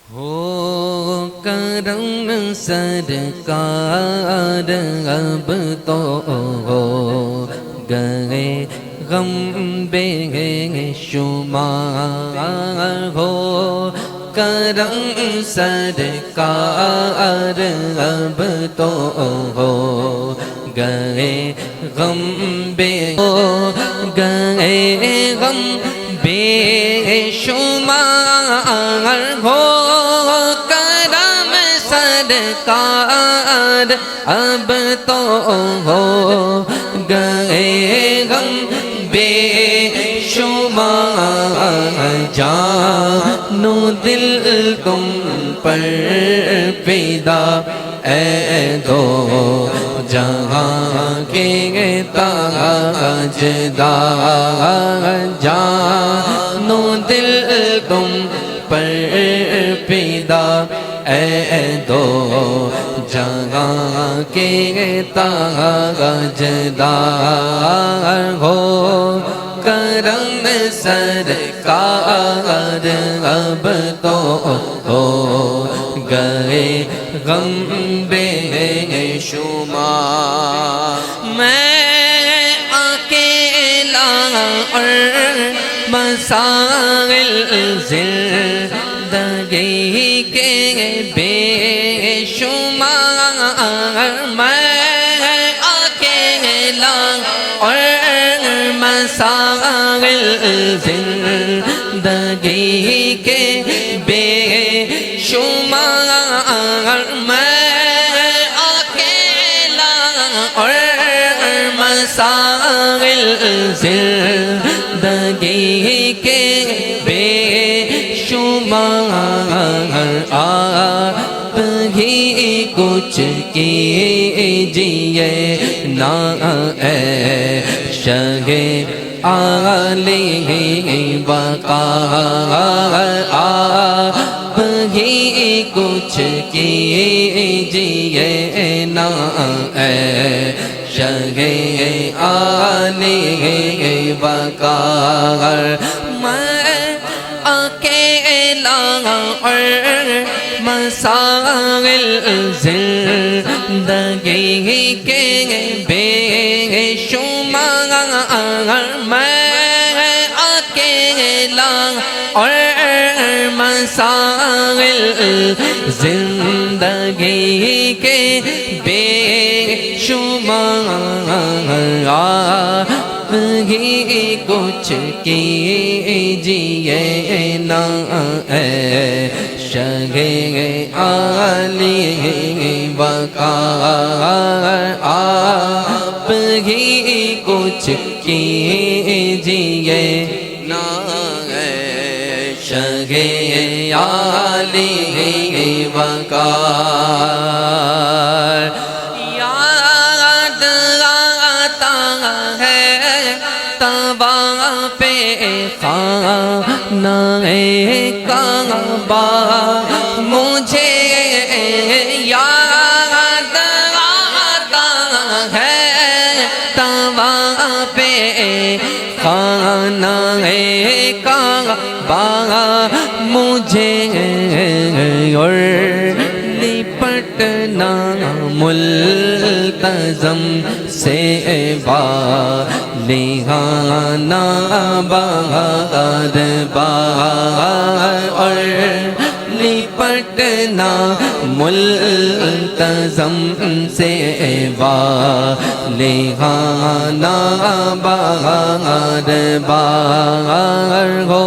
ہو کرم سرکار اب تو ہو گئے غم بے شمار ہو کرم سرکار اب تو ہو گئے غم بے گئے غم بے شمار ہو کرم سرکار اب تو ہو گئے غم بے شمار جانو دل تم پر پیدا اے دو جہاں کے تاجدار جانو دل تم پر پیدا اے دو جہاں کے تاجدار ہو کرم سرکار اب تو ہو گئے غم بے شمار میں اکیلا اور مسائل زندگی کے بے شمار میں اکیلا اور مسائل زندگی کے بے شمار میں اکیلا اور مسائل زندگی کے بے شمار آپ ہی کچھ کیجئے نا اے شہ عالی وقار آپ ہی کچھ کیجئے نا اے شہ عالی وقار میں اکیلا اور مسائل زندگی کے بے شمار میں اکیلا اور مسائل زندگی کے بے شمار آپ ہی کچھ کیجئے نا اے شہ عالی وقار آپ ہی کچھ کیجئے نا اے شہ عالی وقار یاد آتا ہے طواف خانہ کعبہ مجھے یاد آتا ہے طواف خانہ کعبہ مجھے اور لپٹنا ملتزم سے بالغانہ بار بار اور لپٹنا ملتزم سے بالغانہ بار بار ہو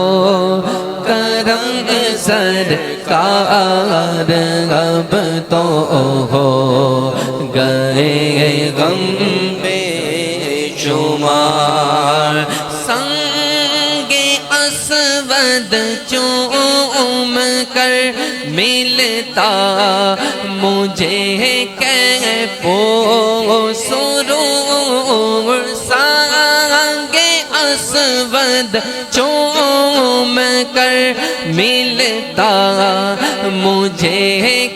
کرم سرکار اب تو ہو گئے غم بے شمار سنگ اسود چوم کر ملتا مجھے کیف و سرور سنگ اسود چوم کر ملتا مجھے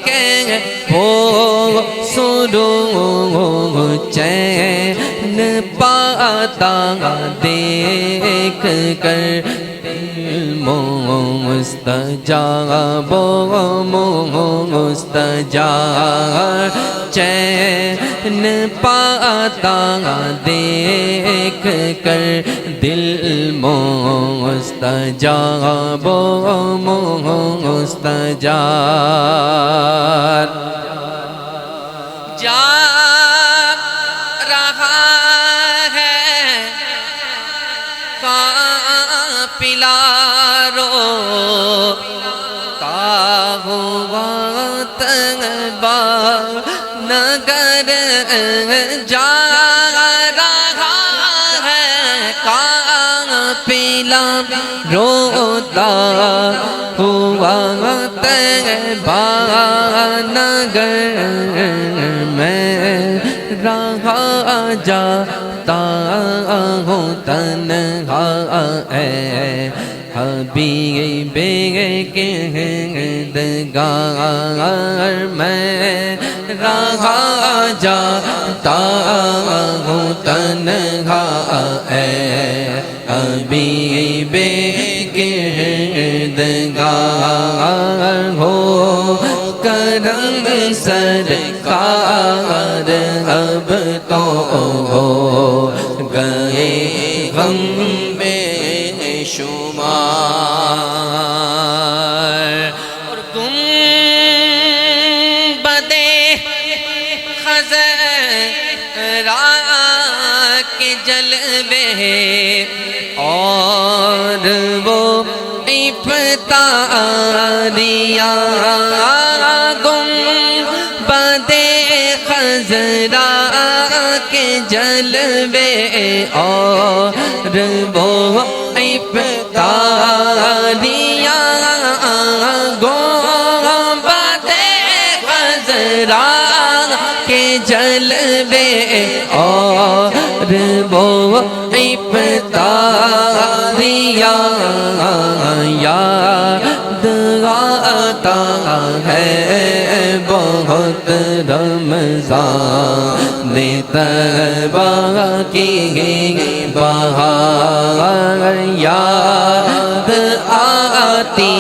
کیف و سرور چین پاتا دیکھ کر مستجاب مستجاب چین پاتا دیکھ کر دل مستجاب مستجاب جا رہا ہے قافلہ روتا ہوا طیبہ نگر جا رہا ہے قافلہ روتا ہوا طیبہ نگر میں رہا جاتا ہوں تنہا اے حبیب کردگار میں رہا جاتا ہوں تنہا اے حبیب کردگار ہو کرم سرکار اب تو ہو گئے غم بے شمار اور گنبدِ خضرا کے جلوے اور وہ افطاریاں گنبدِ خضرا کے جلوے اور وہ افطاریاں گنبدِ خضرا کے جلوے اور وہ افطاریاں یاد آتا ہے بہت رمضان طیبہ کی بہار یاد آتی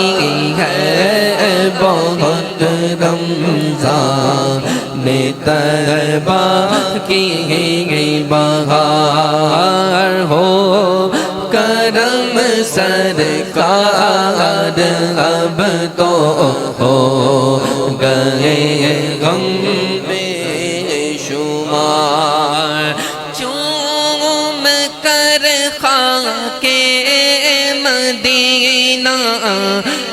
ہے بہت رمضان طیبہ کی بہار ہو کرم سرکار اب تو ہو گئے غم بے شمار چوم کر خاک مدینہ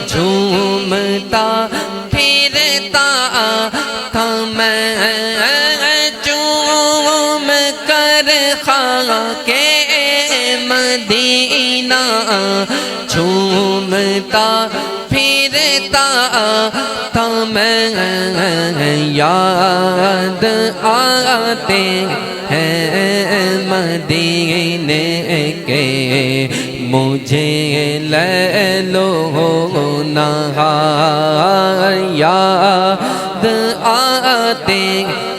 جھومتا پھرتا تھا میں چوم کر خاک مدینہ جھومتا پھرتا تھا میں یاد آتے ہیں مدینے کے مجھے لیل و نہار یاد آتے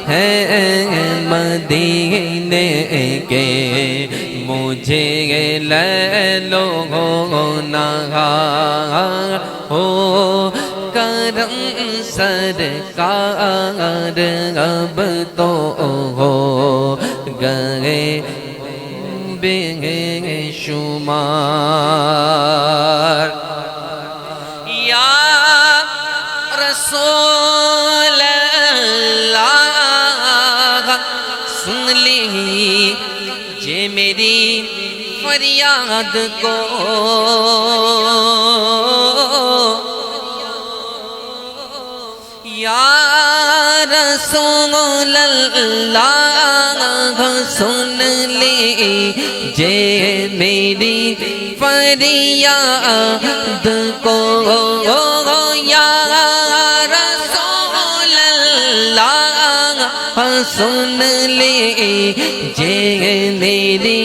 ہیں مدینے کے مجھے لیل و نہار ہو کرم سرکار اب تو ہو گئے بے شمار یا رسول اللہ سن لیجیے میری فریاد کو یا رسول اللہ سن لیجیے میری فریاد کو یا رسول اللہ سن لیجیے میری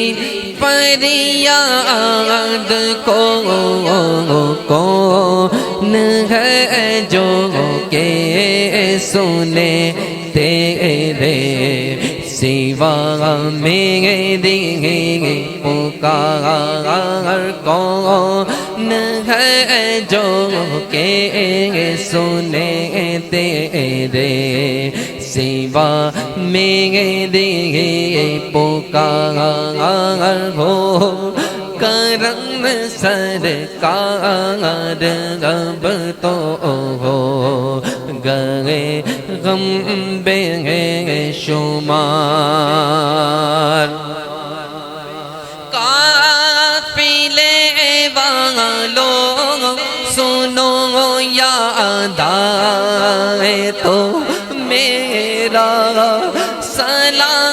فریاد کو کون ہے جو کہ سنے تیرے سوا میری پکار کون ہے جو کہ سنے تیرے سوا میری پکار ہو کرم سرکار اب تو ہو گئے غم بے شمار قافلے والوں سنو یاد آئے تو میرا سلام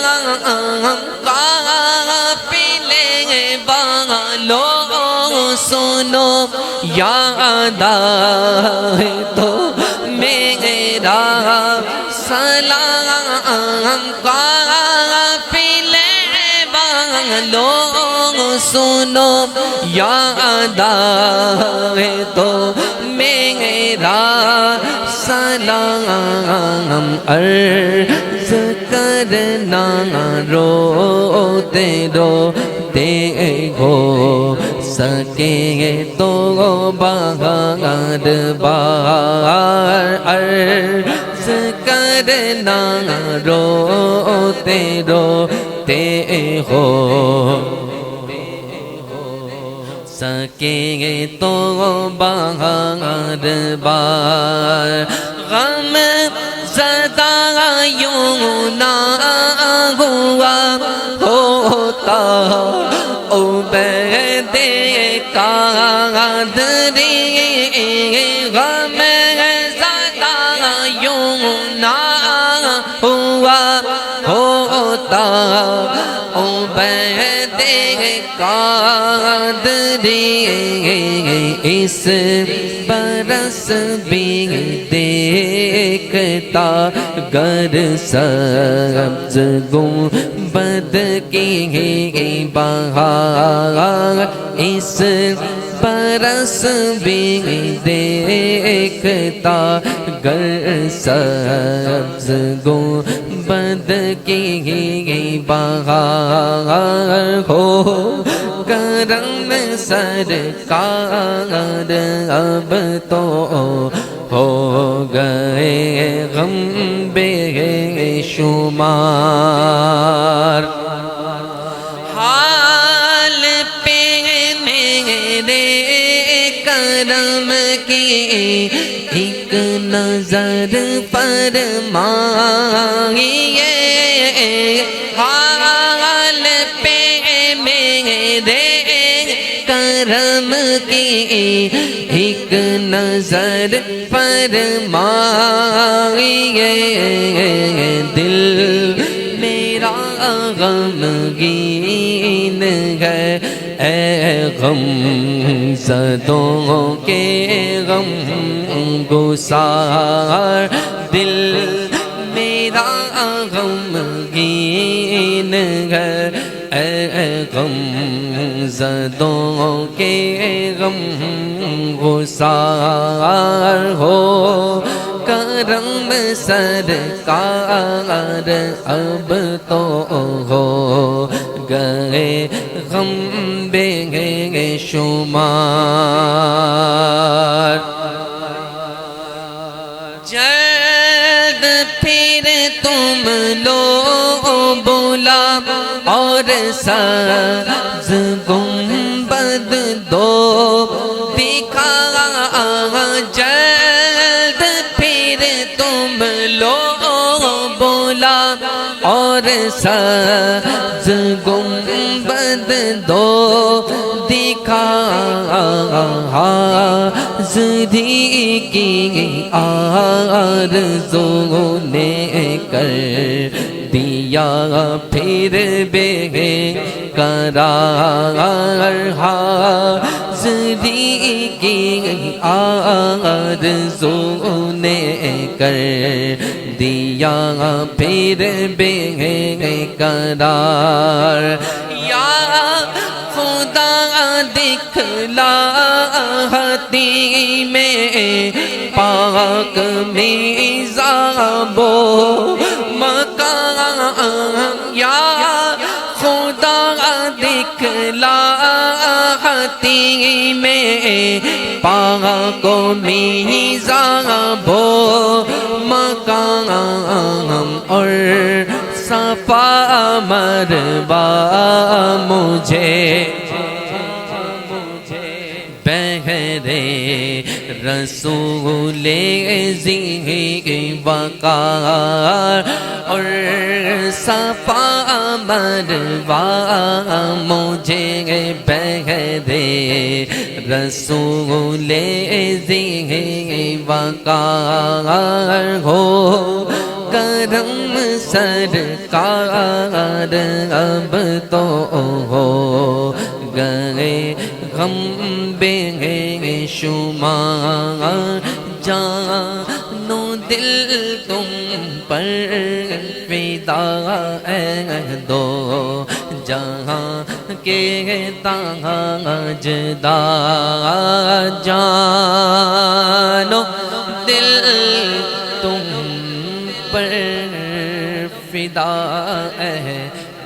سنو یاد آئے تو میرا سلام قافلے والوں سنو یاد آئے تو میرا سلام عرض کرنا روتے روتے ہو سکے تو بار بار عرض کرنا روتے روتے ہو سکے تو بار بار غم زدہ یوں نہ ہوا ہوتا عبید قادری غم زدہ یوں نہ ہوا ہوتا عبید قادری اس برس بھی دیکھتا گر سبز گنبد کی بہار اس برس بھی دیکھتا گر سبز گنبد کی بہار ہو کرم سرکار اب تو ہو گئے غم بے شمار حال پہ میرے کرم کی ایک نظر فرمائیے حال پہ میرے کرم کی ایک نظر فرمائیے دل میرا غمگین ہے اے غم زدوں کے غم گسار دل میرا غمگین ہے اے غم زدوں کے غم گسار ہو کرم سرکار اب تو ہو گئے غم بے شمار جلد پھر تم لو بولا اور سبز گنبد دو دکھا جلد پھر تم لو بولا اور سبز گنبد دو دکھا حاضری کی آرزو نے کر دیا پھر بے قرار حاضری کی آرزو نے کر دیا پھر بے قرار یا خدا دکھلا ہتی میں پاک میزابو مکان آتی میں پاک و میزان بو مقام اور صفا مروا مجھے بہرے رسول ذی وقار اور صفا مروا مجھے بہرے رسول ذی وقار ہو کرم سرکار اب تو ہو گئے غم بے شمار جانو دل تم پر فدا ہے دو جہاں کے تاجدار جانو دل تم پر فدا ہے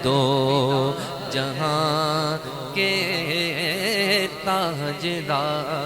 دو جہاں کے تاجدار